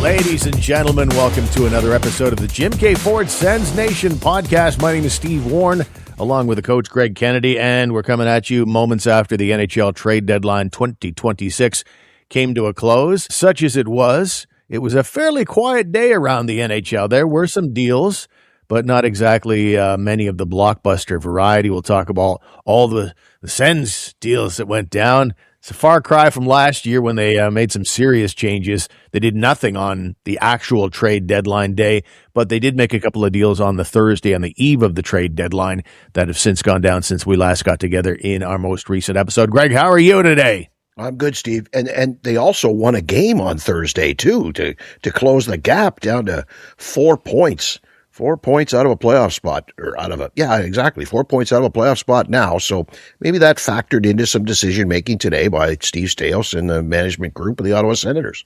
Ladies and gentlemen, welcome to another episode of the Jim K. Ford Sens Nation podcast. My name is Steve Warren, along with the coach Greg Kennedy, and we're coming at you moments after the NHL trade deadline 2026 came to a close. Such as it was a fairly quiet day around the NHL. There were some deals, but not exactly many of the blockbuster variety. We'll talk about all the Sens deals that went down. It's a far cry from last year when they made some serious changes. They did nothing on the actual trade deadline day, but they did make a couple of deals on the Thursday on the eve of the trade deadline that have since gone down since we last got together in our most recent episode. Greg, how are you today? I'm good, Steve. And they also won a game on Thursday, too, to close the gap down to 4 points. 4 points out of a playoff spot, 4 points out of a playoff spot now. So maybe that factored into some decision-making today by Steve Staios and the management group of the Ottawa Senators.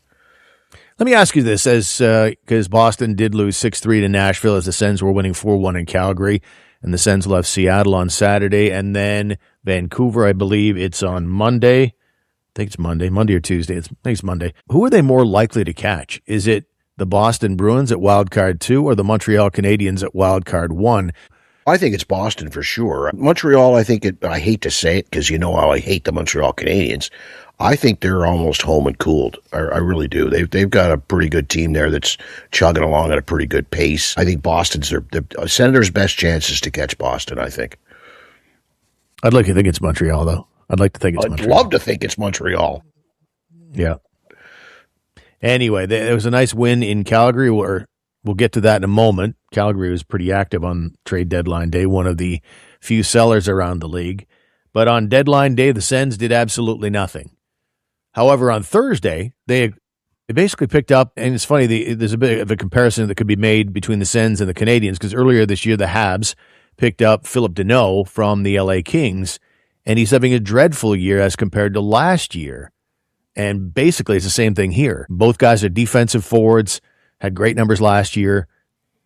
Let me ask you this, because Boston did lose 6-3 to Nashville as the Sens were winning 4-1 in Calgary, and the Sens left Seattle on Saturday, and then Vancouver, I believe it's on Monday. I think it's Monday or Tuesday. I think it's Monday. Who are they more likely to catch? Is it the Boston Bruins at wildcard 2 or the Montreal Canadiens at wildcard 1? I think it's Boston for sure. Montreal, I hate to say it because you know how I hate the Montreal Canadiens. I think they're almost home and cooled. I really do. They've got a pretty good team there that's chugging along at a pretty good pace. I think Boston's the Senators' best chances to catch Boston, I think. I'd like to think it's Montreal, though. I'd love to think it's Montreal. Yeah. Anyway, there was a nice win in Calgary. We'll get to that in a moment. Calgary was pretty active on trade deadline day, one of the few sellers around the league. But on deadline day, the Sens did absolutely nothing. However, on Thursday, they basically picked up, and it's funny, there's a bit of a comparison that could be made between the Sens and the Canadiens, because earlier this year, the Habs picked up Phillip Danault from the LA Kings, and he's having a dreadful year as compared to last year. And basically, it's the same thing here. Both guys are defensive forwards, had great numbers last year,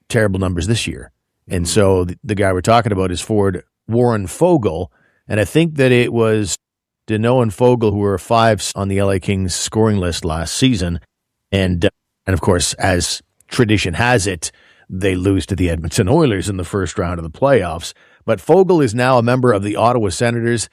terrible numbers this year. And so the guy we're talking about is forward Warren Foegele. And I think that it was Danault and Fogle who were fives on the LA Kings scoring list last season. And of course, as tradition has it, they lose to the Edmonton Oilers in the first round of the playoffs. But Fogle is now a member of the Ottawa Senators.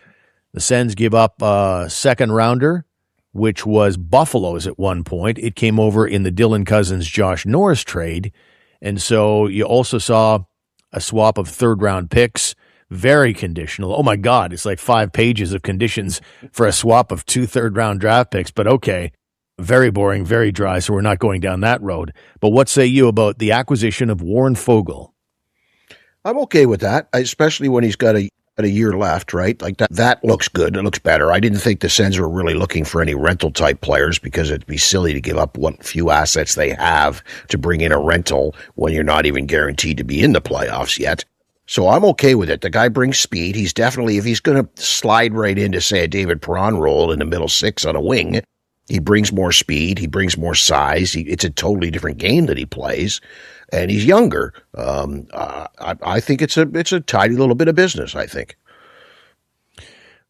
The Sens give up a second rounder, which was Buffalo's at one point. It came over in the Dylan Cousins-Josh Norris trade. And so you also saw a swap of third-round picks, very conditional. Oh, my God, it's like 5 pages of conditions for a swap of 2 third-round draft picks. But okay, very boring, very dry, so we're not going down that road. But what say you about the acquisition of Warren Foegele? I'm okay with that, especially when he's got a year left, right? Like that looks good. It looks better. I didn't think the Sens were really looking for any rental type players because it'd be silly to give up what few assets they have to bring in a rental when you're not even guaranteed to be in the playoffs yet. So I'm okay with it. The guy brings speed. He's definitely, if he's going to slide right into, say, a David Perron role in the middle six on a wing, he brings more speed. He brings more size. It's a totally different game that he plays. And he's younger. I think it's a tidy little bit of business, I think.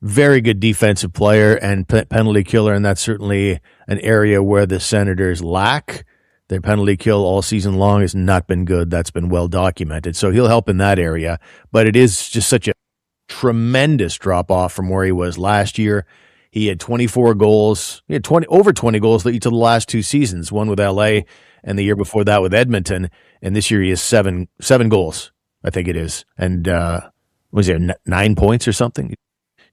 Very good defensive player and penalty killer, and that's certainly an area where the Senators lack. Their penalty kill all season long has not been good. That's been well documented. So he'll help in that area. But it is just such a tremendous drop-off from where he was last year. He had 24 goals. He had over 20 goals each of the last 2 seasons, one with LA and the year before that with Edmonton. And this year he has seven goals, I think it is. And was there 9 points or something?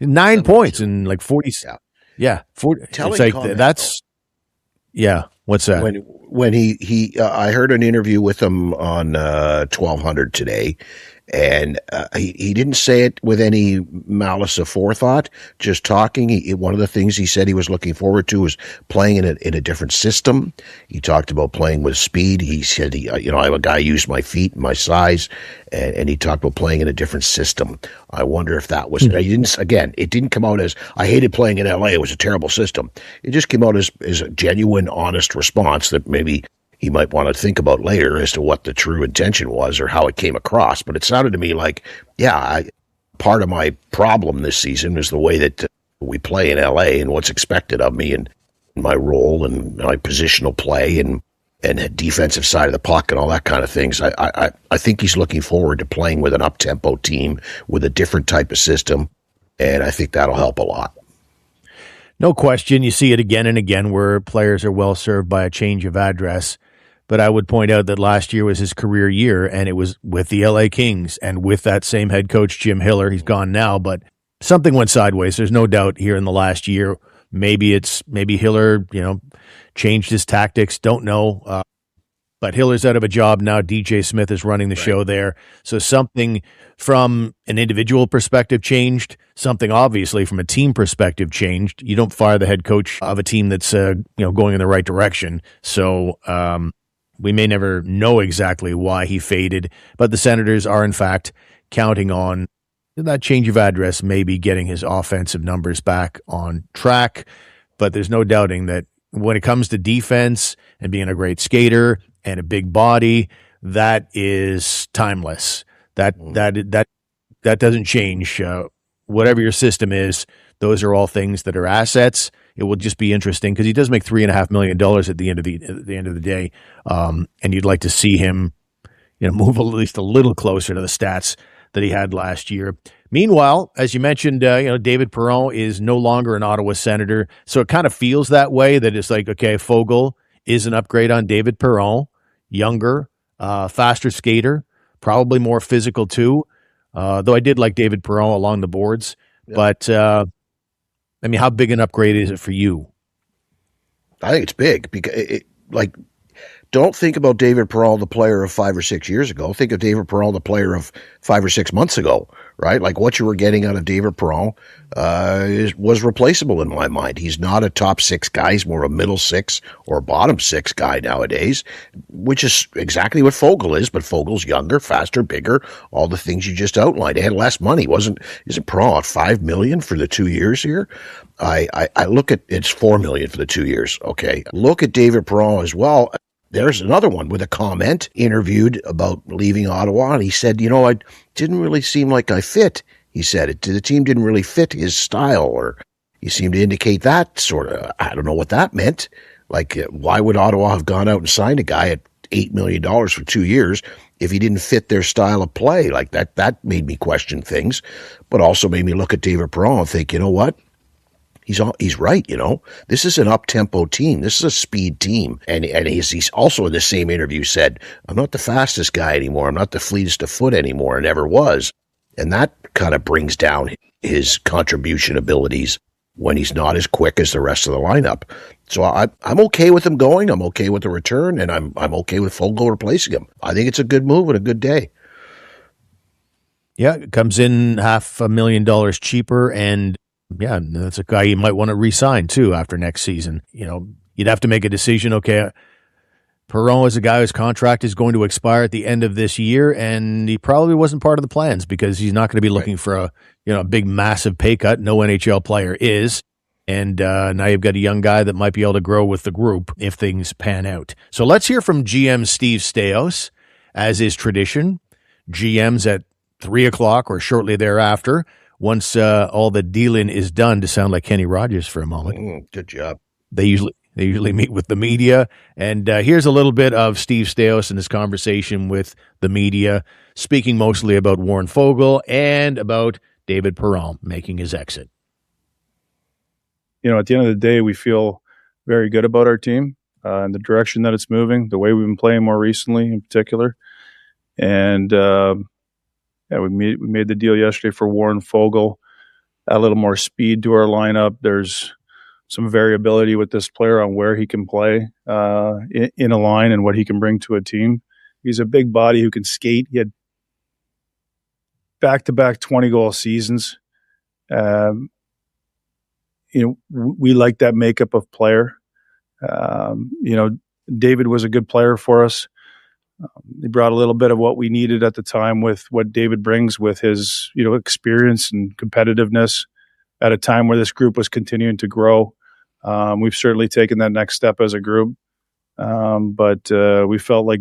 9 points in like 40. Yeah. 40. Telling it's like comment, that's, yeah. What's that? When he I heard an interview with him on 1200 today, and he didn't say it with any malice aforethought, just talking. One of the things he said he was looking forward to was playing in a different system. He talked about playing with speed. He said, I'm a guy who used my feet, my size, and he talked about playing in a different system. I wonder if that was, it didn't come out as, I hated playing in LA, it was a terrible system. It just came out as a genuine, honest response that maybe he might want to think about later as to what the true intention was or how it came across. But it sounded to me like, part of my problem this season is the way that we play in LA and what's expected of me and my role and my positional play. And and defensive side of the puck and all that kind of things. I think he's looking forward to playing with an up-tempo team with a different type of system, and I think that'll help a lot. No question. You see it again and again where players are well served by a change of address. But I would point out that last year was his career year, and it was with the LA Kings and with that same head coach, Jim Hiller. He's gone now, but something went sideways. There's no doubt here in the last year. Maybe Hiller, changed his tactics. Don't know. But Hiller's out of a job now. DJ Smith is running the show there. So something from an individual perspective changed. Something obviously from a team perspective changed. You don't fire the head coach of a team that's going in the right direction. So we may never know exactly why he faded. But the Senators are in fact counting on that change of address, maybe getting his offensive numbers back on track. But there's no doubting that when it comes to defense and being a great skater and a big body, that is timeless. That doesn't change. Whatever your system is, those are all things that are assets. It will just be interesting because he does make $3.5 million at the end of the day, and you'd like to see him, move at least a little closer to the stats that he had last year. Meanwhile, as you mentioned, David Perron is no longer an Ottawa Senator, so it kind of feels that way. That it's like, okay, Fogle is an upgrade on David Perron, younger, faster skater, probably more physical too. Though I did like David Perron along the boards, but how big an upgrade is it for you? I think it's big because don't think about David Perron, the player of 5 or 6 years ago. Think of David Perron, the player of 5 or 6 months ago, right? Like what you were getting out of David Perron was replaceable in my mind. He's not a top 6 guy. He's more a middle 6 or bottom 6 guy nowadays, which is exactly what Fogle is. But Fogle's younger, faster, bigger, all the things you just outlined. He had less money. Isn't Perron at $5 million for the 2 years here? I look at it's $4 million for the 2 years. Okay, look at David Perron as well. There's another one with a comment interviewed about leaving Ottawa, and he said, I didn't really seem like I fit. He said the team didn't really fit his style, or he seemed to indicate that sort of. I don't know what that meant. Like, why would Ottawa have gone out and signed a guy at $8 million for 2 years if he didn't fit their style of play? Like that made me question things, but also made me look at David Perron and think, you know what? He's right, This is an up-tempo team. This is a speed team. And he's also in the same interview said, I'm not the fastest guy anymore. I'm not the fleetest of foot anymore. I never was. And that kind of brings down his contribution abilities when he's not as quick as the rest of the lineup. So I'm okay with him going. I'm okay with the return, and I'm okay with Fogle replacing him. I think it's a good move and a good day. Yeah, it comes in $500,000 cheaper, and yeah, that's a guy you might want to re-sign too after next season. You'd have to make a decision. Okay, Perron is a guy whose contract is going to expire at the end of this year, and he probably wasn't part of the plans because he's not going to be looking for a big, massive pay cut. No NHL player is. And now you've got a young guy that might be able to grow with the group if things pan out. So let's hear from GM Steve Staios, as is tradition. GMs at 3:00 or shortly thereafter, once all the dealing is done, to sound like Kenny Rogers for a moment. Good job. They usually meet with the media. And here's a little bit of Steve Staios in his conversation with the media, speaking mostly about Warren Foegele and about David Perron making his exit. At the end of the day, we feel very good about our team and the direction that it's moving, the way we've been playing more recently in particular. And we made the deal yesterday for Warren Foegele, add a little more speed to our lineup. There's some variability with this player on where he can play in a line and what he can bring to a team. He's a big body who can skate. He had back-to-back 20-goal seasons. We like that makeup of player. David was a good player for us. He brought a little bit of what we needed at the time with what David brings with his, experience and competitiveness at a time where this group was continuing to grow. We've certainly taken that next step as a group. But we felt like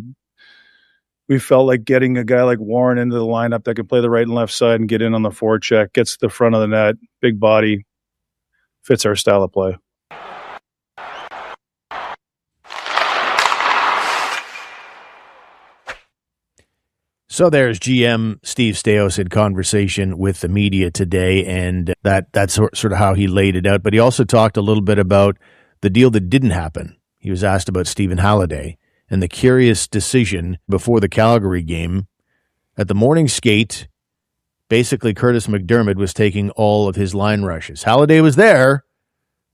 getting a guy like Warren into the lineup that can play the right and left side and get in on the forecheck, gets to the front of the net, big body, fits our style of play. So there's GM Steve Staios in conversation with the media today, and that's sort of how he laid it out. But he also talked a little bit about the deal that didn't happen. He was asked about Stephen Halliday and the curious decision before the Calgary game. At the morning skate, basically Curtis McDermott was taking all of his line rushes. Halliday was there,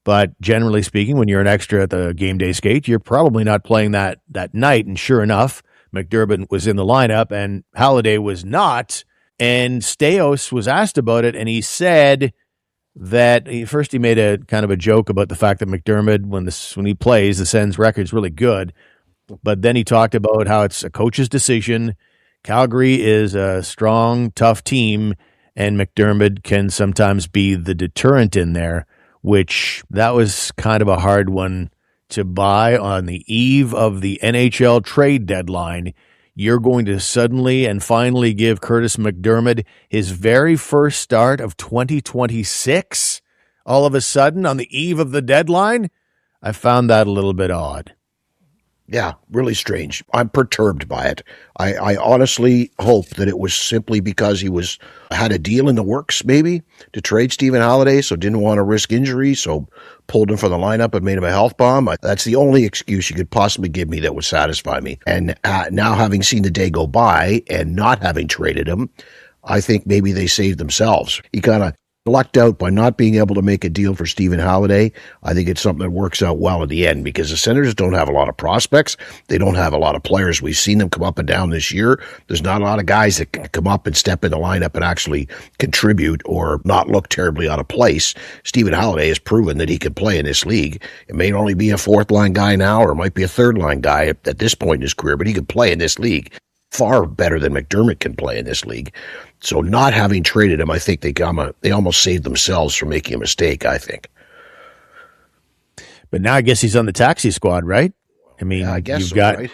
but generally speaking, when you're an extra at the game day skate, you're probably not playing that night. And sure enough, McDermott was in the lineup and Halliday was not. And Staios was asked about it, and he said that first he made a kind of a joke about the fact that McDermott, when he plays, the Sens record's really good. But then he talked about how it's a coach's decision. Calgary is a strong, tough team, and McDermott can sometimes be the deterrent in there, which that was kind of a hard one to buy on the eve of the NHL trade deadline. You're going to suddenly and finally give Curtis McDermott his very first start of 2026 all of a sudden on the eve of the deadline? I found that a little bit odd. Yeah, really strange. I'm perturbed by it. I honestly hope that it was simply because he had a deal in the works, maybe, to trade Stephen Halliday, so didn't want to risk injury, so pulled him from the lineup and made him a health bomb. That's the only excuse you could possibly give me that would satisfy me. And now having seen the day go by and not having traded him, I think maybe they saved themselves. He kind of lucked out by not being able to make a deal for Stephen Halliday. I think it's something that works out well in the end because the Senators don't have a lot of prospects. They don't have a lot of players. We've seen them come up and down this year. There's not a lot of guys that can come up and step in the lineup and actually contribute or not look terribly out of place. Stephen Halliday has proven that he can play in this league. It may only be a fourth-line guy now or it might be a third-line guy at this point in his career, but he can play in this league far better than McDermott can play in this league. So not having traded him, I think they almost saved themselves from making a mistake, I think. But now I guess he's on the taxi squad, right? I mean, yeah, I guess you've so, got, right?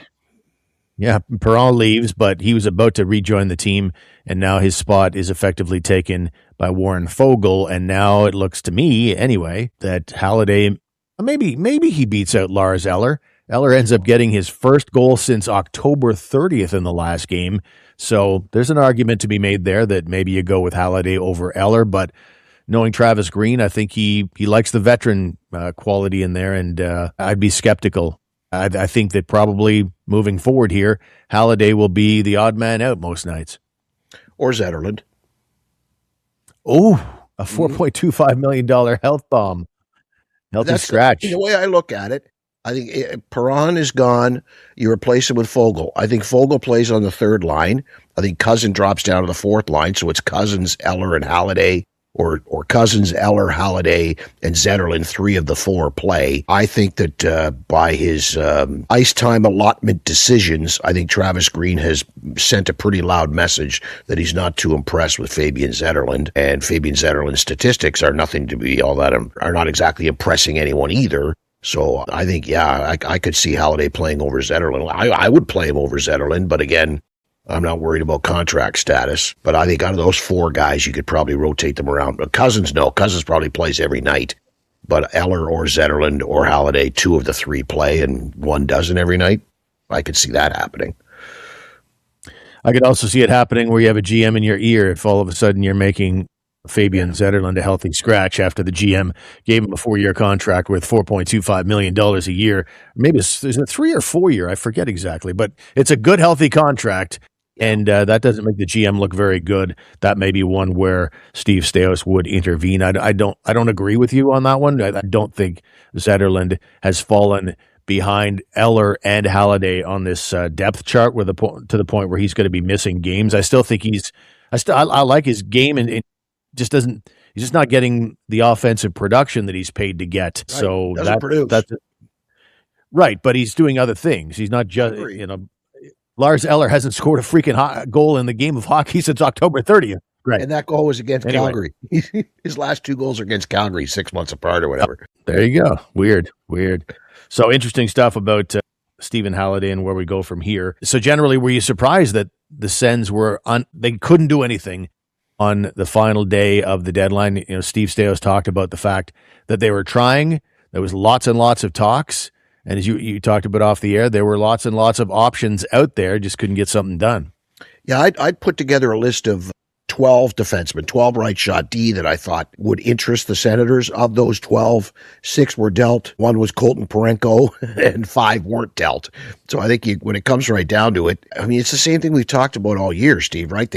Yeah, Perron leaves, but he was about to rejoin the team, and now his spot is effectively taken by Warren Foegele, and now it looks to me, anyway, that Halliday, maybe he beats out Lars Eller. Eller ends up getting his first goal since October 30th in the last game. So there's an argument to be made there that maybe you go with Halliday over Eller. But knowing Travis Green, I think he likes the veteran quality in there, and I'd be skeptical. I think that probably moving forward here, Halliday will be the odd man out most nights. Or Zetterlund. Oh, a $4.25 million health bomb. Healthy scratch. The way I look at it, I think Perron is gone. You replace him with Fogle. I think Fogle plays on the third line. I think Cousin drops down to the fourth line, so it's Cousins, Eller, and Halliday, or Cousins, Eller, Halliday, and Zetterlund, 3 of the 4 play. I think that by his ice time allotment decisions, I think Travis Green has sent a pretty loud message that he's not too impressed with Fabian Zetterlund, and Fabian Zetterlund's statistics are nothing to be all that are not exactly impressing anyone either. So I think, yeah, I could see Halliday playing over Zetterlund. I would play him over Zetterlund, but again, I'm not worried about contract status. But I think out of those 4 guys, you could probably rotate them around. But Cousins, no. Cousins probably plays every night. But Eller or Zetterlund or Halliday, 2 of the 3 play and 1 doesn't every night. I could see that happening. I could also see it happening where you have a GM in your ear if all of a sudden you're making Fabian Zetterlund a healthy scratch after the GM gave him a 4-year contract worth $4.25 million a year. Maybe is it 3 or 4 year? I forget exactly, but it's a good, healthy contract, and that doesn't make the GM look very good. That may be one where Steve Staios would intervene. I don't agree with you on that one. I don't think Zetterlund has fallen behind Eller and Halliday on this depth chart to the point where he's going to be missing games. I still think I like his game and he's just not getting the offensive production that he's paid to get. Right. So that's right. But he's doing other things. He's not just, Lars Eller hasn't scored a freaking goal in the game of hockey since October 30th. Right. And that goal was against Calgary. His last 2 goals are against Calgary 6 months apart or whatever. There you go. Weird. So interesting stuff about Stephen Halliday and where we go from here. So generally, were you surprised that the Sens they couldn't do anything on the final day of the deadline? Steve Staios talked about the fact that they were trying. There was lots and lots of talks. And as you talked about off the air, there were lots and lots of options out there, just couldn't get something done. Yeah, I'd put together a list of 12 defensemen, 12 right shot D that I thought would interest the Senators. Of those 12, 6 were dealt. 1 was Colton Parenko, and 5 weren't dealt. So I think when it comes right down to it, I mean, it's the same thing we've talked about all year, Steve, right?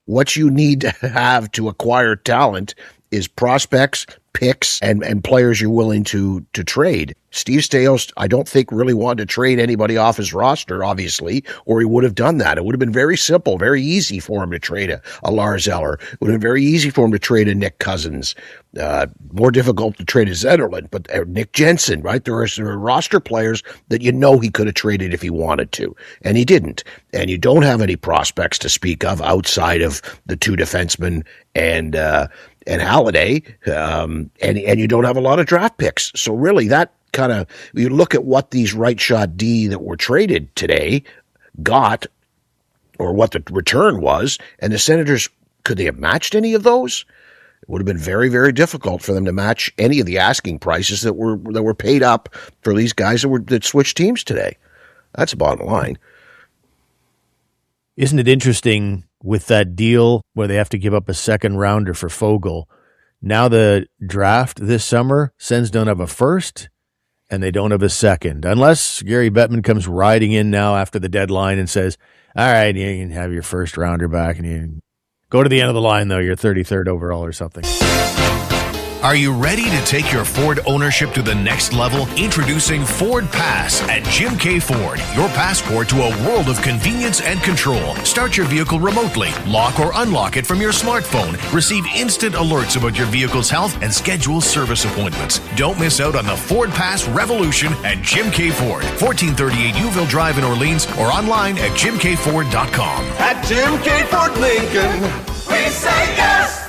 What you need to have to acquire talent is prospects, picks, and players you're willing to trade. Steve Staios, I don't think really wanted to trade anybody off his roster, obviously, or he would have done that. It would have been very simple, very easy for him to trade a Lars Eller. It would have been very easy for him to trade a Nick Cousins. More difficult to trade a Zetterlund, but Nick Jensen, right? There are roster players that he could have traded if he wanted to, and he didn't. And you don't have any prospects to speak of outside of the 2 defensemen and Halliday, and you don't have a lot of draft picks. So really, that kind of, you look at what these right shot D that were traded today got, or what the return was, and the Senators, could they have matched any of those? It would have been very, very difficult for them to match any of the asking prices that were paid up for these guys that switched teams today. That's the bottom line. Isn't it interesting with that deal where they have to give up a second rounder for Fogle? Now the draft this summer, Sens don't have a first and they don't have a second. Unless Gary Bettman comes riding in now after the deadline and says, all right, you can have your first rounder back and you go to the end of the line, though, you're 33rd overall or something. Are you ready to take your Ford ownership to the next level? Introducing Ford Pass at Jim K. Ford, your passport to a world of convenience and control. Start your vehicle remotely, lock or unlock it from your smartphone, receive instant alerts about your vehicle's health, and schedule service appointments. Don't miss out on the Ford Pass revolution at Jim K. Ford, 1438 Uville Drive in Orleans, or online at jimkford.com. At Jim K. Ford Lincoln, we say yes!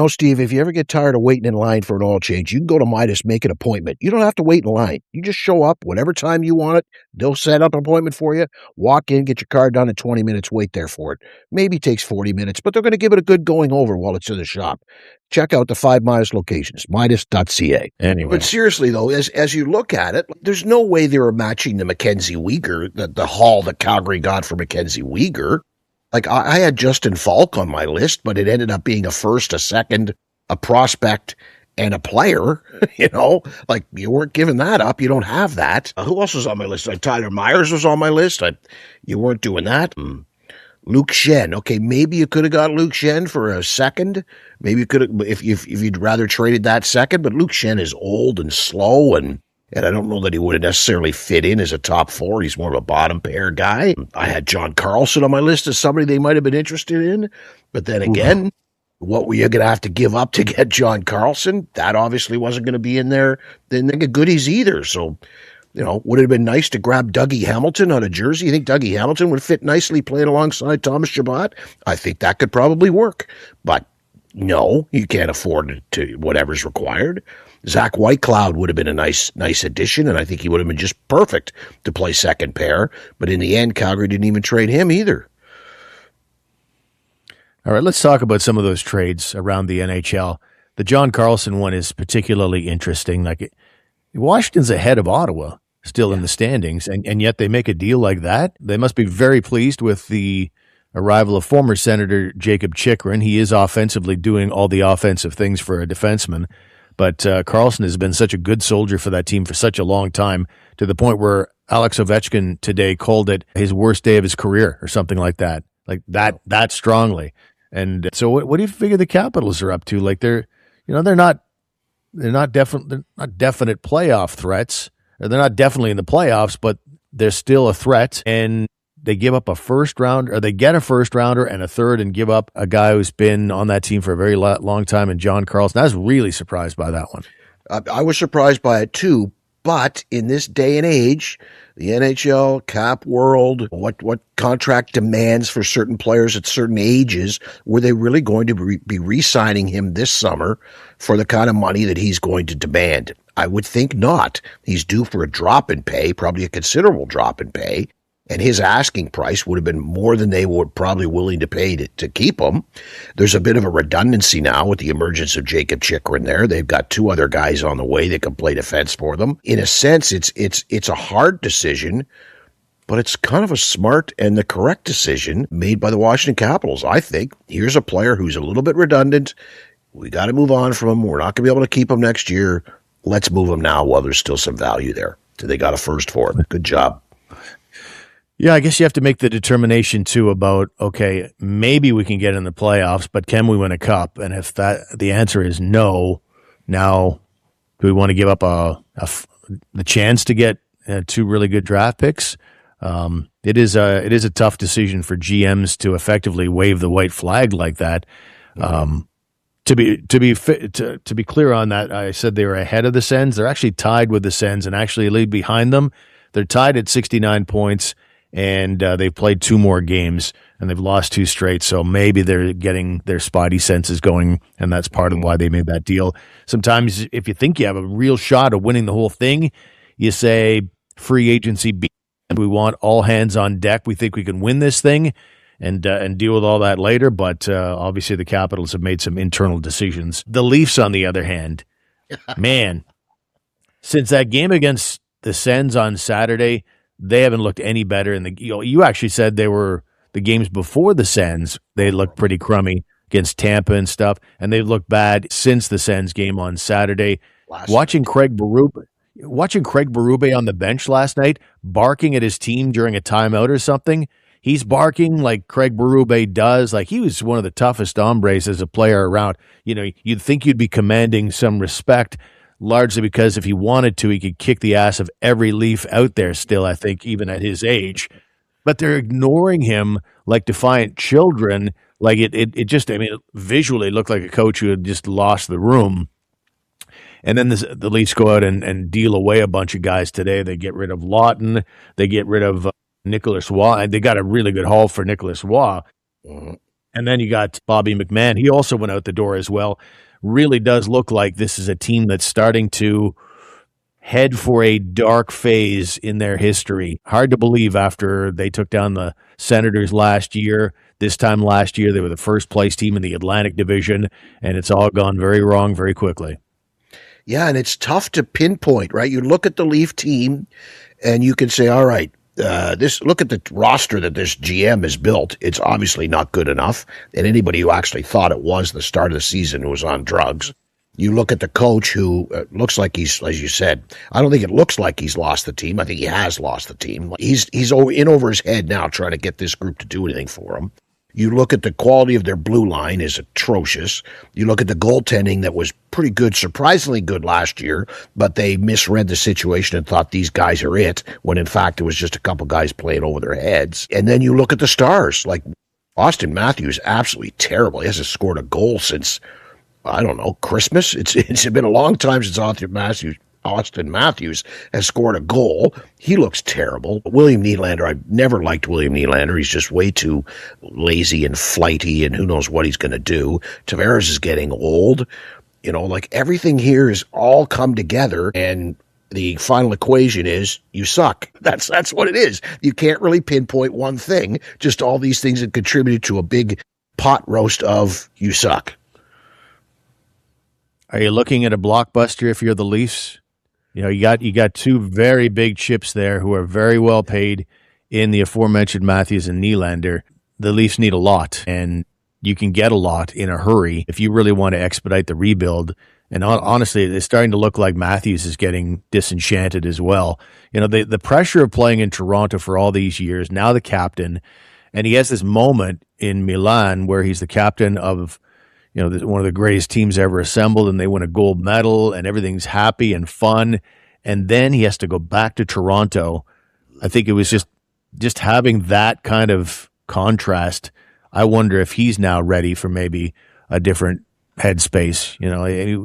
Steve, if you ever get tired of waiting in line for an oil change, you can go to Midas, make an appointment. You don't have to wait in line. You just show up whatever time you want it. They'll set up an appointment for you. Walk in, get your car done in 20 minutes, wait there for it. Maybe it takes 40 minutes, but they're going to give it a good going over while it's in the shop. Check out the 5 Midas locations, midas.ca. Anyway. But seriously, though, as you look at it, there's no way they were matching the Mackenzie Weegar, the haul that Calgary got for Mackenzie Weegar. Like, I had Justin Falk on my list, but it ended up being a first, a second, a prospect, and a player. Like, you weren't giving that up. You don't have that. Who else was on my list? Tyler Myers was on my list. You weren't doing that. Luke Shen. Okay, maybe you could have got Luke Shen for a second. Maybe you could have, if you'd rather traded that second. But Luke Shen is old and slow, and I don't know that he would have necessarily fit in as a top 4. He's more of a bottom pair guy. I had John Carlson on my list as somebody they might have been interested in. But then again, what were you going to have to give up to get John Carlson? That obviously wasn't going to be in there. Then the goodies either. So, would it have been nice to grab Dougie Hamilton out of Jersey? You think Dougie Hamilton would fit nicely playing alongside Thomas Chabot? I think that could probably work. But no, you can't afford it to whatever's required. Zach Whitecloud would have been a nice addition, and I think he would have been just perfect to play second pair. But in the end, Calgary didn't even trade him either. All right, let's talk about some of those trades around the NHL. The John Carlson one is particularly interesting. Washington's ahead of Ottawa still in the standings, and yet they make a deal like that. They must be very pleased with the arrival of former Senator Jacob Chychrun. He is offensively doing all the offensive things for a defenseman. But Carlson has been such a good soldier for that team for such a long time, to the point where Alex Ovechkin today called it his worst day of his career or something like that. Like that strongly. And so what do you figure the Capitals are up to? Like they're not definite playoff threats. Or they're not definitely in the playoffs, but they're still a threat. And they give up a first round, or they get a first rounder and a third, and give up a guy who's been on that team for a very long time, and John Carlson. I was really surprised by that one. I was surprised by it too, but in this day and age, the NHL, cap world, what contract demands for certain players at certain ages, were they really going to be re-signing him this summer for the kind of money that he's going to demand? I would think not. He's due for a drop in pay, probably a considerable drop in pay. And his asking price would have been more than they were probably willing to pay to keep him. There's a bit of a redundancy now with the emergence of Jacob Chychrun there. They've got 2 other guys on the way that can play defense for them. In a sense, it's a hard decision but it's kind of a smart and the correct decision made by the Washington Capitals. I think here's a player who's a little bit redundant. We got to move on from him. We're not going to be able to keep him next year. Let's move him now while there's still some value there. So they got a first for him. Good job. Yeah, I guess you have to make the determination too about, okay, maybe we can get in the playoffs, but can we win a cup? And if the answer is no, now do we want to give up the chance to get 2 really good draft picks? It is a tough decision for GMs to effectively wave the white flag like that. To be clear on that, I said they were ahead of the Sens. They're actually tied with the Sens and actually a lead behind them. They're tied at 69 points. And they've played 2 more games, and they've lost 2 straight, so maybe they're getting their spidey senses going, and that's part of why they made that deal. Sometimes if you think you have a real shot of winning the whole thing, you say, free agency, we want all hands on deck. We think we can win this thing and deal with all that later, but obviously the Capitals have made some internal decisions. The Leafs, on the other hand, man, since that game against the Sens on Saturday, they haven't looked any better. You actually said they were the games before the Sens. They looked pretty crummy against Tampa and stuff, and they've looked bad since the Sens game on Saturday. Watching Craig Berube on the bench last night, barking at his team during a timeout or something. He's barking like Craig Berube does. Like he was one of the toughest hombres as a player around. You'd think you'd be commanding some respect, largely because if he wanted to, he could kick the ass of every Leaf out there still, I think, even at his age. But they're ignoring him like defiant children. Like it just, visually looked like a coach who had just lost the room. And then the Leafs go out and deal away a bunch of guys today. They get rid of Lawton. They get rid of Nicholas Waugh. They got a really good haul for Nicholas Waugh. And then you got Bobby McMahon. He also went out the door as well. Really does look like this is a team that's starting to head for a dark phase in their history. Hard to believe after they took down the Senators last year. This time last year, they were the first place team in the Atlantic Division, and it's all gone very wrong very quickly. Yeah, and it's tough to pinpoint, right? You look at the Leaf team, and you can say, all right, look at the roster that this GM has built. It's obviously not good enough. And anybody who actually thought it was the start of the season was on drugs. You look at the coach who looks like he's, as you said, I don't think it looks like he's lost the team. I think he has lost the team. He's in over his head now trying to get this group to do anything for him. You look at the quality of their blue line is atrocious. You look at the goaltending that was pretty good, surprisingly good last year, but they misread the situation and thought these guys are it, when in fact it was just a couple guys playing over their heads. And then you look at the stars, like Austin Matthews, absolutely terrible. He hasn't scored a goal since, I don't know, Christmas. It's been a long time since Austin Matthews has scored a goal. He looks terrible. William Nylander, I've never liked William Nylander. He's just way too lazy and flighty, and who knows what he's going to do. Tavares is getting old. Like everything here is all come together, and the final equation is you suck. That's what it is. You can't really pinpoint one thing, just all these things that contributed to a big pot roast of you suck. Are you looking at a blockbuster if you're the Leafs? You got 2 very big chips there who are very well paid in the aforementioned Matthews and Nylander. The Leafs need a lot, and you can get a lot in a hurry if you really want to expedite the rebuild. And honestly, it's starting to look like Matthews is getting disenchanted as well. The pressure of playing in Toronto for all these years, now the captain, and he has this moment in Milan where he's the captain of one of the greatest teams ever assembled, and they win a gold medal, and everything's happy and fun. And then he has to go back to Toronto. I think it was just having that kind of contrast. I wonder if he's now ready for maybe a different headspace.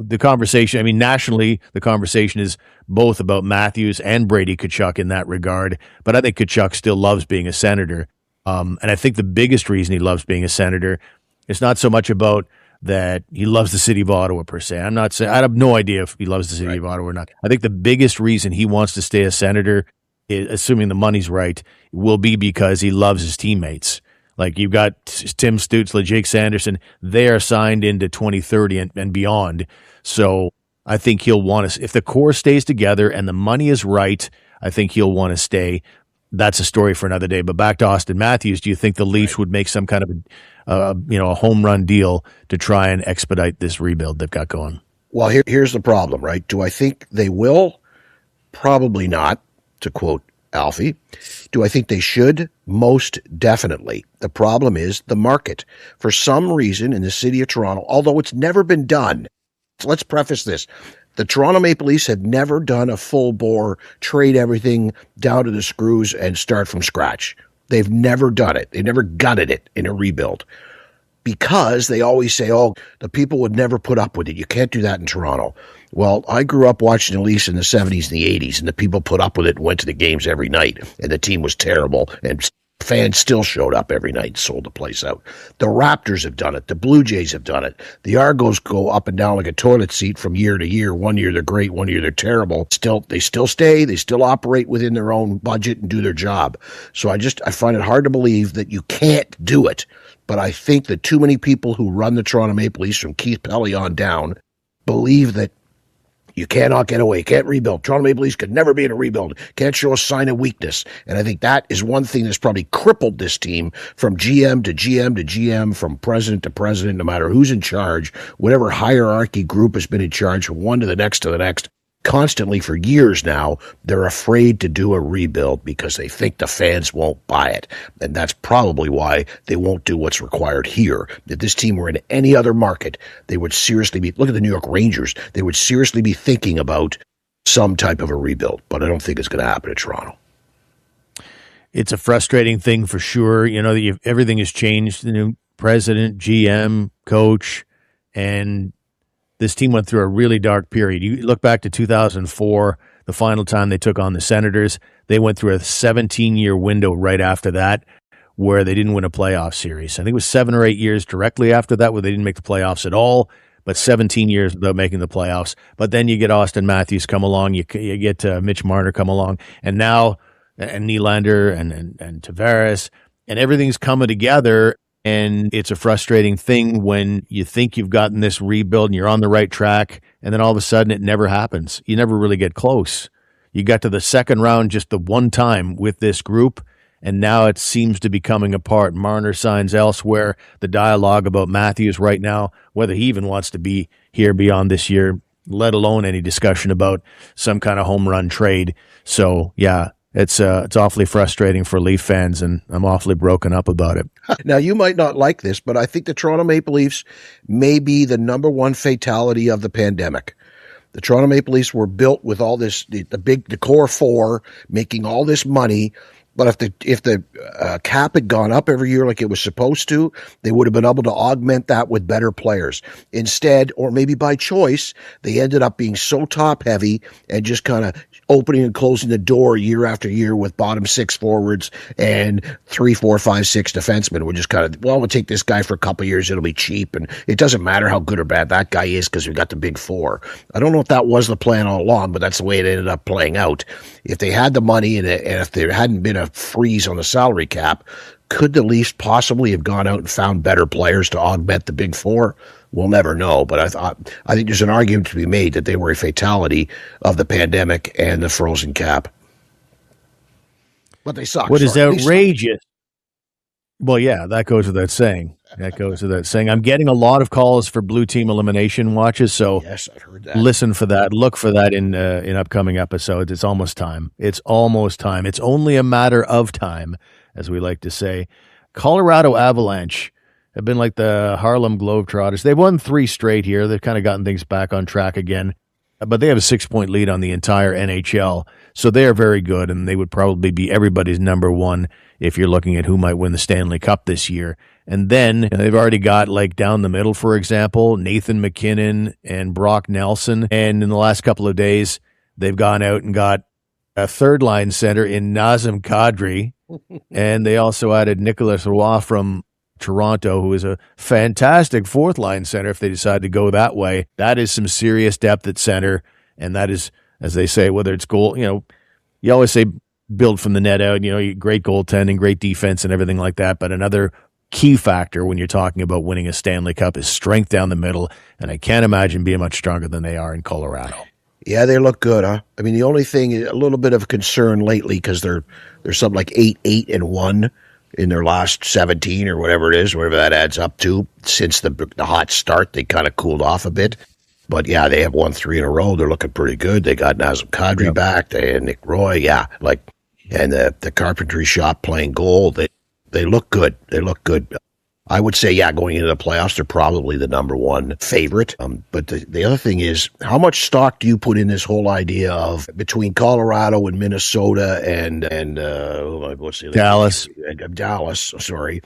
The conversation, nationally, the conversation is both about Matthews and Brady Tkachuk in that regard. But I think Tkachuk still loves being a Senator. And I think the biggest reason he loves being a Senator is not so much about that he loves the city of Ottawa per se. I'm not saying, I have no idea if he loves the city of Ottawa or not. I think the biggest reason he wants to stay a Senator, assuming the money's right, will be because he loves his teammates. Like you've got Tim Stutzle, Jake Sanderson, they are signed into 2030 and beyond. So I think he'll want to, if the core stays together and the money is right, I think he'll want to stay. that's a story for another day. But back to Austin Matthews, do you think the Leafs would make some kind of a home run deal to try and expedite this rebuild they've got going? Well, here's the problem, right? Do I think they will? Probably not, to quote Alfie. Do I think they should? Most definitely. The problem is the market. For some reason in the city of Toronto, although it's never been done, so let's preface this. The Toronto Maple Leafs have never done a full bore, trade everything down to the screws and start from scratch. They've never done it. They've never gutted it in a rebuild. Because they always say, oh, the people would never put up with it. You can't do that in Toronto. Well, I grew up watching the Leafs in the 70s and the 80s, and the people put up with it and went to the games every night, and the team was terrible, and fans still showed up every night and sold the place out. The Raptors have done it. The Blue Jays have done it. The Argos go up and down like a toilet seat from year to year. One year they're great, one year they're terrible. They still stay. They still operate within their own budget and do their job. So I find it hard to believe that you can't do it. But I think that too many people who run the Toronto Maple Leafs from Keith Pelley on down believe that you cannot get away, can't rebuild. Toronto Maple Leafs could never be in a rebuild, can't show a sign of weakness. And I think that is one thing that's probably crippled this team from GM to GM to GM, from president to president, no matter who's in charge, whatever hierarchy group has been in charge from one to the next to the next. Constantly for years now, they're afraid to do a rebuild because they think the fans won't buy it. And that's probably why they won't do what's required here. If this team were in any other market, they would seriously look at the New York Rangers, they would seriously be thinking about some type of a rebuild. But I don't think it's going to happen in Toronto. It's a frustrating thing for sure. Everything has changed. The new president, GM, coach, and this team went through a really dark period. You look back to 2004, the final time they took on the Senators. They went through a 17-year window right after that where they didn't win a playoff series. I think it was 7 or 8 years directly after that where they didn't make the playoffs at all, but 17 years without making the playoffs. But then you get Austin Matthews come along, you get Mitch Marner come along, and now and Nylander and Tavares, and everything's coming together. And it's a frustrating thing when you think you've gotten this rebuild and you're on the right track, and then all of a sudden it never happens. You never really get close. You got to the second round just the one time with this group, and now it seems to be coming apart. Marner signs elsewhere. The dialogue about Matthews right now, whether he even wants to be here beyond this year, let alone any discussion about some kind of home run trade. So, yeah. It's awfully frustrating for Leaf fans, and I'm awfully broken up about it. Now, you might not like this, but I think the Toronto Maple Leafs may be the number one fatality of the pandemic. The Toronto Maple Leafs were built with all this, the core four, making all this money. But if the cap had gone up every year like it was supposed to, they would have been able to augment that with better players. Instead, or maybe by choice, they ended up being so top heavy and just kind of opening and closing the door year after year with bottom six forwards and 3, 4, 5, 6 defensemen. We're just kind of, we'll take this guy for a couple of years. It'll be cheap. And it doesn't matter how good or bad that guy is because we've got the big four. I don't know if that was the plan all along, but that's the way it ended up playing out. If they had the money and if there hadn't been a freeze on the salary cap, could the Leafs possibly have gone out and found better players to augment the big four? We'll never know, but I think there's an argument to be made that they were a fatality of the pandemic and the frozen cap. But they suck. What is outrageous? Well, yeah, that goes without saying. I'm getting a lot of calls for Blue Team elimination watches, so yes, I've heard that. Listen for that. Look for that in upcoming episodes. It's almost time. It's only a matter of time, as we like to say. Colorado Avalanche have been like the Harlem Globetrotters. They've won 3 straight here. They've kind of gotten things back on track again. But they have a 6-point lead on the entire NHL. So they are very good, and they would probably be everybody's number one if you're looking at who might win the Stanley Cup this year. And then they've already got, like, down the middle, for example, Nathan McKinnon and Brock Nelson. And in the last couple of days, they've gone out and got a third-line center in Nazem Kadri. And they also added Nicolas Roy from Toronto, who is a fantastic fourth-line center if they decide to go that way. That is some serious depth at center, and that is, as they say, whether it's goal, you always say build from the net out, great goaltending, great defense and everything like that, but another key factor when you're talking about winning a Stanley Cup is strength down the middle, and I can't imagine being much stronger than they are in Colorado. Yeah, they look good, huh? I mean, the only thing, a little bit of concern lately, because they're something like 8-1 in their last 17 or whatever it is, whatever that adds up to. Since the hot start, they kind of cooled off a bit. But yeah, they have won 3 in a row. They're looking pretty good. They got Nazem Kadri back. They had Nick Roy, and the carpentry shop playing goal. They look good. They look good. I would say, going into the playoffs, they're probably the number one favorite. But the other thing is, how much stock do you put in this whole idea of between Colorado and Minnesota and what's the other Dallas? Dallas, sorry.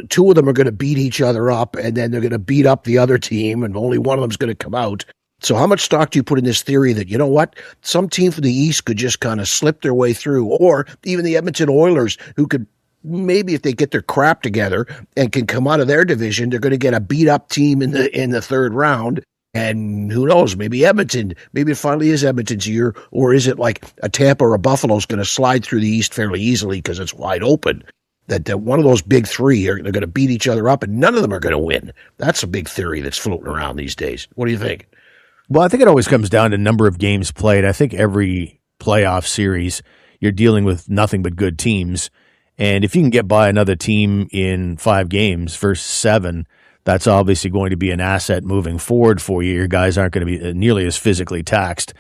Two of them are going to beat each other up, and then they're going to beat up the other team, and only one of them's going to come out. So how much stock do you put in this theory that, you know what, some team from the East could just kind of slip their way through, or even the Edmonton Oilers, who could maybe, if they get their crap together and can come out of their division, they're going to get a beat up team in the third round. And who knows, maybe it finally is Edmonton's year, or is it like a Tampa or a Buffalo's going to slide through the East fairly easily because it's wide open? That one of those big three they're going to beat each other up, and none of them are going to win. That's a big theory that's floating around these days. What do you think? Well, I think it always comes down to number of games played. I think every playoff series, you're dealing with nothing but good teams. And if you can get by another team in 5 games versus 7, that's obviously going to be an asset moving forward for you. Your guys aren't going to be nearly as physically taxed.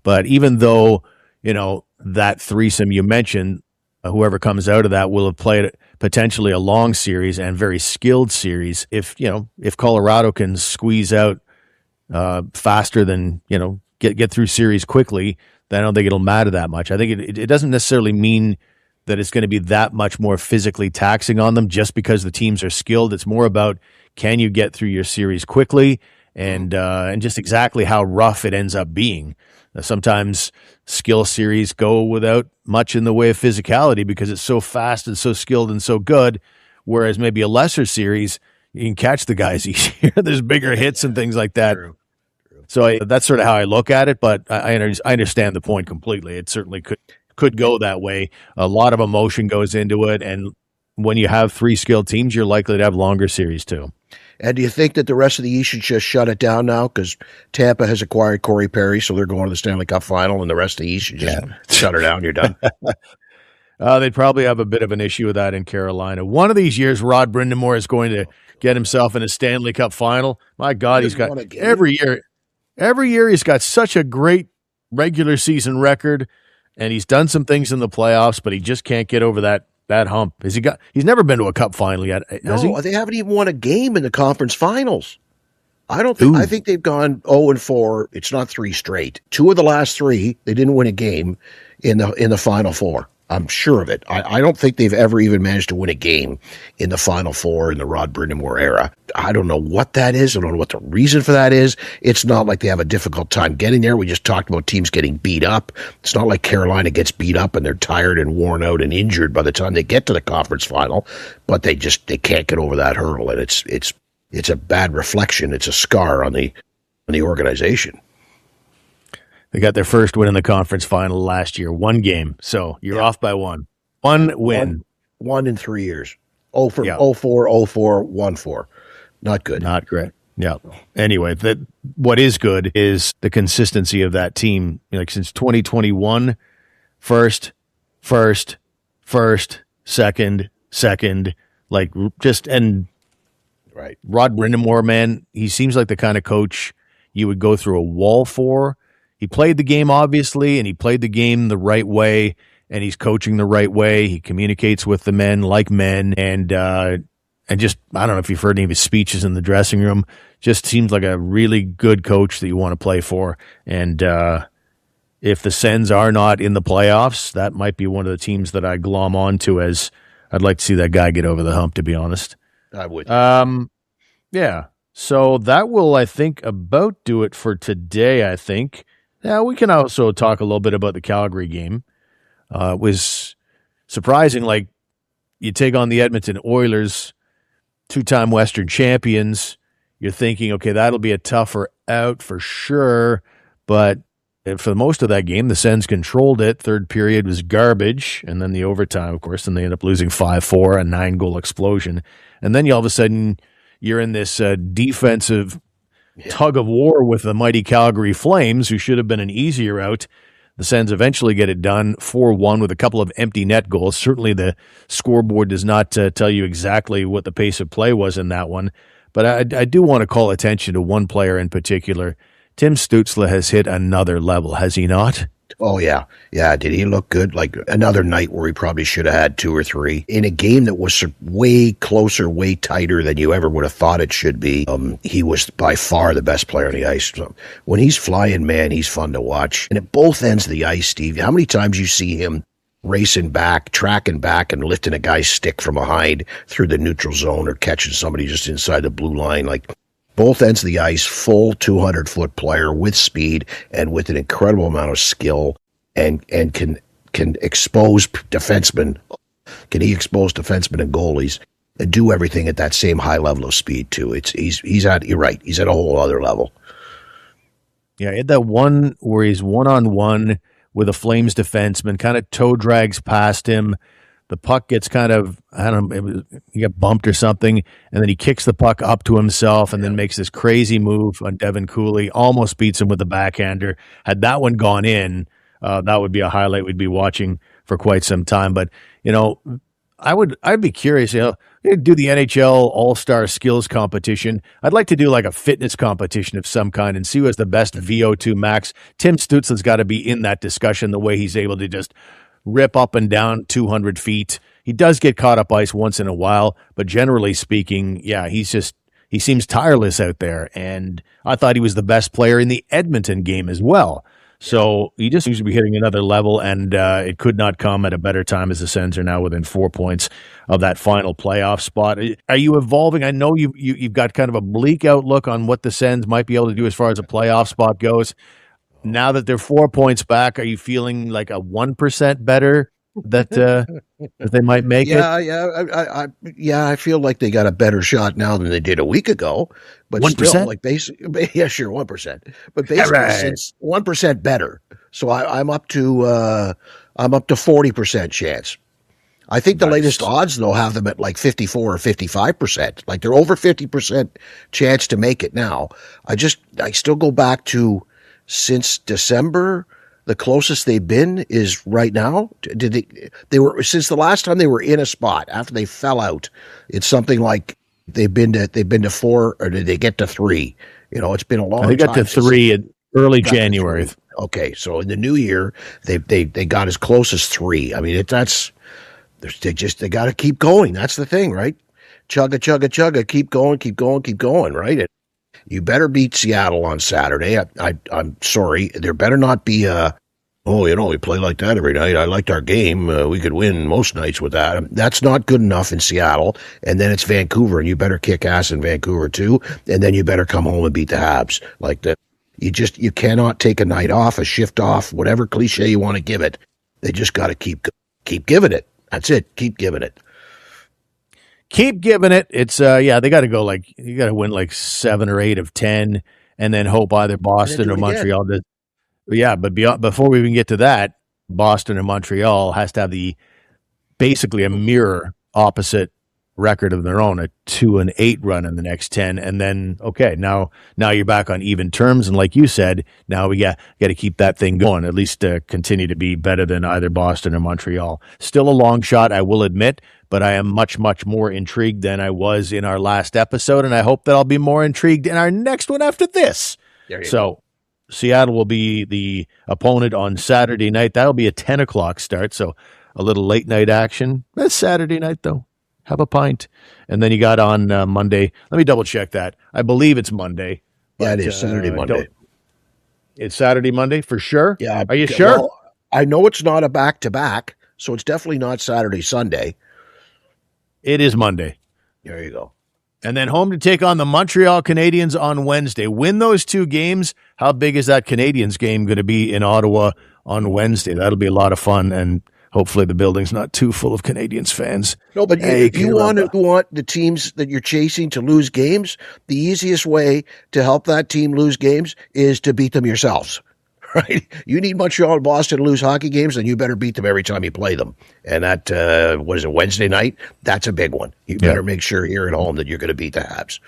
But even though, that threesome you mentioned, whoever comes out of that will have played potentially a long series and very skilled series. If Colorado can squeeze out faster than, get through series quickly, then I don't think it'll matter that much. I think it doesn't necessarily mean that it's going to be that much more physically taxing on them just because the teams are skilled. It's more about, can you get through your series quickly, and just exactly how rough it ends up being. Sometimes skill series go without much in the way of physicality because it's so fast and so skilled and so good, whereas maybe a lesser series, you can catch the guys easier. There's bigger hits and things like that. True. So that's sort of how I look at it, but I understand the point completely. It certainly could go that way. A lot of emotion goes into it, and when you have 3 skilled teams, you're likely to have longer series too. And do you think that the rest of the East should just shut it down now? Because Tampa has acquired Corey Perry, so they're going to the Stanley Cup final, and the rest of the East should just shut her down. You're done. They'd probably have a bit of an issue with that in Carolina. One of these years, Rod Brind'Amour is going to get himself in a Stanley Cup final. My God, he's got every year he's got such a great regular season record, and he's done some things in the playoffs, but he just can't get over that hump. He's never been to a cup final yet, has he? They haven't even won a game in the conference finals. I think they've gone 0-4. It's not 3 straight. 2 of the last 3, they didn't win a game in the Final Four. I'm sure of it. I don't think they've ever even managed to win a game in the Final Four in the Rod Brind'Amour era. I don't know what that is. I don't know what the reason for that is. It's not like they have a difficult time getting there. We just talked about teams getting beat up. It's not like Carolina gets beat up and they're tired and worn out and injured by the time they get to the conference final, but they can't get over that hurdle, and it's a bad reflection. It's a scar on the organization. They got their first win in the conference final last year, 1 game. So you're off by 1. 1 win. One in 3 years. 0-4, 0-4, 1-4. Not good. Not great. Yeah. Anyway, what is good is the consistency of that team. Since 2021, first, second, right. Rod Brind'Amour, man, he seems like the kind of coach you would go through a wall for. He played the game, obviously, and he played the game the right way, and he's coaching the right way. He communicates with the men like men, and just, I don't know if you've heard any of his speeches in the dressing room, just seems like a really good coach that you want to play for. And if the Sens are not in the playoffs, that might be one of the teams that I glom onto, as I'd like to see that guy get over the hump, to be honest. I would. Yeah. So that will, I think, about do it for today, I think. Yeah, we can also talk a little bit about the Calgary game. It was surprising, you take on the Edmonton Oilers, 2-time Western champions. You're thinking, okay, that'll be a tougher out for sure. But for most of that game, the Sens controlled it. Third period was garbage. And then the overtime, of course, and they end up losing 5-4, a 9-goal explosion. And then all of a sudden, you're in this defensive tug of war with the mighty Calgary Flames, who should have been an easier out. The Sens eventually get it done 4-1 with a couple of empty net goals. Certainly the scoreboard does not tell you exactly what the pace of play was in that one. But I do want to call attention to one player in particular. Tim Stutzle has hit another level, has he not? Oh, yeah. Yeah, did he look good? Like another night where he probably should have had 2 or 3. In a game that was way closer, way tighter than you ever would have thought it should be. He was by far the best player on the ice. So when he's flying, man, he's fun to watch. And at both ends of the ice, Steve, how many times you see him racing back, tracking back, and lifting a guy's stick from behind through the neutral zone or catching somebody just inside the blue line? Like, both ends of the ice, full 200-foot player with speed and with an incredible amount of skill, and can expose defensemen. Can he expose defensemen and goalies and do everything at that same high level of speed too? He's at, you're right, he's at a whole other level. Yeah, he had that one where he's one-on-one with a Flames defenseman, kind of toe drags past him. The puck gets kind of, I don't know, he got bumped or something, and then he kicks the puck up to himself and then makes this crazy move on Devin Cooley, almost beats him with the backhander. Had that one gone in, that would be a highlight we'd be watching for quite some time. But, I'd be curious, do the NHL All-Star Skills Competition. I'd like to do like a fitness competition of some kind and see who has the best VO2 max. Tim Stutzle's got to be in that discussion, the way he's able to just rip up and down 200 feet. He does get caught up ice once in a while, but generally speaking, yeah, he seems tireless out there. And I thought he was the best player in the Edmonton game as well. So he just seems to be hitting another level, and it could not come at a better time, as the Sens are now within 4 points of that final playoff spot. Are you evolving? I know you've got kind of a bleak outlook on what the Sens might be able to do as far as a playoff spot goes. Now that they're 4 points back, are you feeling like a 1% better that they might make it? I feel like they got a better shot now than they did a week ago. But 1%? Still, like yeah, sure, 1%. But basically, since 1% better, so I'm up to 40% chance. I think the latest odds though have them at like 54 or 55%. Like they're over 50% chance to make it now. I still go back to, since December, the closest they've been is right now. They were, since the last time they were in a spot after they fell out, it's something like they've been to 4, or did they get to 3? It's been a long time. They got to 3 in early January. Okay, so in the new year they got as close as 3. I mean, they got to keep going. That's the thing, right? Chugga, keep going, right? You better beat Seattle on Saturday. I'm sorry. There better not be we play like that every night. I liked our game. We could win most nights with that. That's not good enough in Seattle. And then it's Vancouver, and you better kick ass in Vancouver too. And then you better come home and beat the Habs. Like that. You cannot take a night off, a shift off, whatever cliche you want to give it. They just got to keep giving it. That's it. Keep giving it. Keep giving it. It's they got to go you got to win like 7 or 8 of 10, and then hope either Boston or Montreal does. Yeah, but before we even get to that, Boston and Montreal has to have basically a mirror opposite record of their own, a 2-8 run in the next 10, and then now you're back on even terms, and like you said, now we got to keep that thing going, at least continue to be better than either Boston or Montreal. Still a long shot, I will admit, but I am much, much more intrigued than I was in our last episode, and I hope that I'll be more intrigued in our next one after this. So Seattle will be the opponent on Saturday night. That'll be a 10 o'clock start, so a little late night action. That's Saturday night, though. Have a pint. And then you got on Monday. Let me double check that. I believe it's Monday. Yeah, it is Saturday, Monday. It's Saturday, Monday for sure? Yeah. Are you sure? Well, I know it's not a back-to-back, so it's definitely not Saturday, Sunday. It is Monday. There you go. And then home to take on the Montreal Canadiens on Wednesday. Win those 2 games. How big is that Canadiens game going to be in Ottawa on Wednesday? That'll be a lot of fun, and hopefully the building's not too full of Canadiens fans. No, but if you want the teams that you're chasing to lose games, the easiest way to help that team lose games is to beat them yourselves. Right? You need Montreal and Boston to lose hockey games, then you better beat them every time you play them. And that, Wednesday night? That's a big one. You better make sure here at home that you're going to beat the Habs.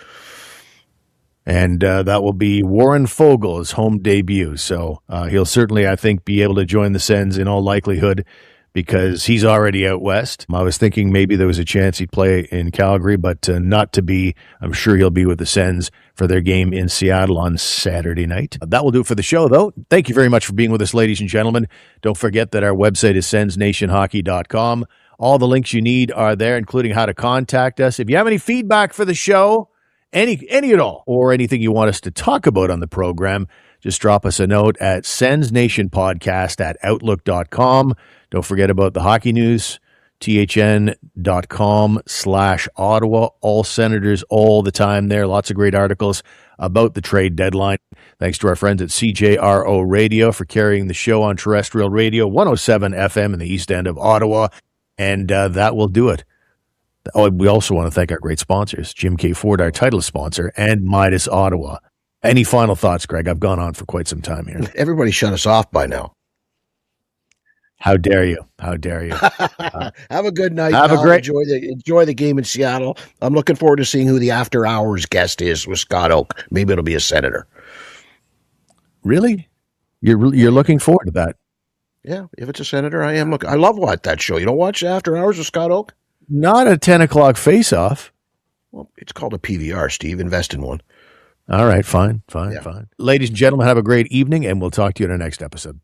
And that will be Warren Foegele's home debut. So he'll certainly, I think, be able to join the Sens in all likelihood because he's already out west. I was thinking maybe there was a chance he'd play in Calgary, but not to be. I'm sure he'll be with the Sens for their game in Seattle on Saturday night. That will do it for the show, though. Thank you very much for being with us, ladies and gentlemen. Don't forget that our website is sensnationhockey.com. All the links you need are there, including how to contact us. If you have any feedback for the show, any at all, or anything you want us to talk about on the program, just drop us a note at sensnationpodcast@outlook.com. Don't forget about the hockey news, thn.com/Ottawa. All Senators all the time there. Lots of great articles about the trade deadline. Thanks to our friends at CJRO Radio for carrying the show on terrestrial radio, 107 FM in the east end of Ottawa. And that will do it. Oh, we also want to thank our great sponsors, Jim K. Ford, our title sponsor, and Midas Ottawa. Any final thoughts, Greg? I've gone on for quite some time here. Everybody shut us off by now. How dare you? How dare you? Have a good night. Have a great enjoy the game in Seattle. I'm looking forward to seeing who the after hours guest is with Scott Oak. Maybe it'll be a senator. Really? You're looking forward to that? Yeah, if it's a senator, I am. Look, I love that show. You don't watch After Hours with Scott Oak? Not a 10 o'clock face-off. Well, it's called a PVR, Steve. Invest in one. All right, fine. Ladies and gentlemen, have a great evening, and we'll talk to you in our next episode.